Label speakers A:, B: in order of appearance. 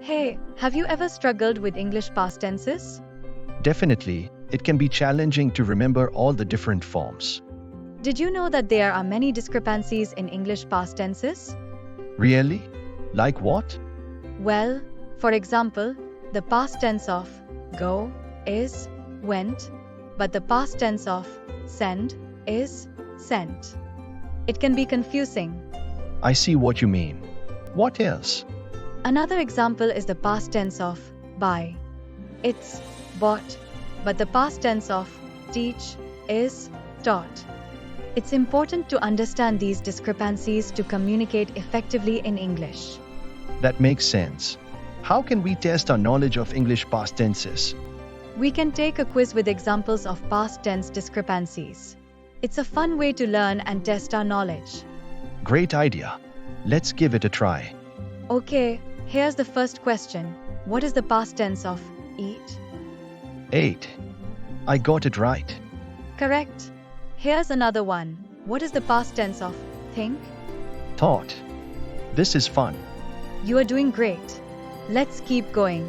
A: Hey, have you ever struggled with English past tenses?
B: Definitely, it can be challenging to remember all the different forms.
A: Did you know that there are many discrepancies in English past tenses?
B: Really? Like what?
A: Well, for example, the past tense of go is went, but the past tense of send is sent. It can be confusing.
B: I see what you mean. What else?
A: Another example is the past tense of buy. It's bought, but the past tense of teach is taught. It's important to understand these discrepancies to communicate effectively in English.
B: That makes sense. How can we test our knowledge of English past tenses?
A: We can take a quiz with examples of past tense discrepancies. It's a fun way to learn and test our knowledge.
B: Great idea. Let's give it a try.
A: Okay, here's the first question. What is the past tense of eat?
B: 8. I got it right.
A: Correct. Here's another one. What is the past tense of think?
B: Thought. This is fun.
A: You are doing great. Let's keep going.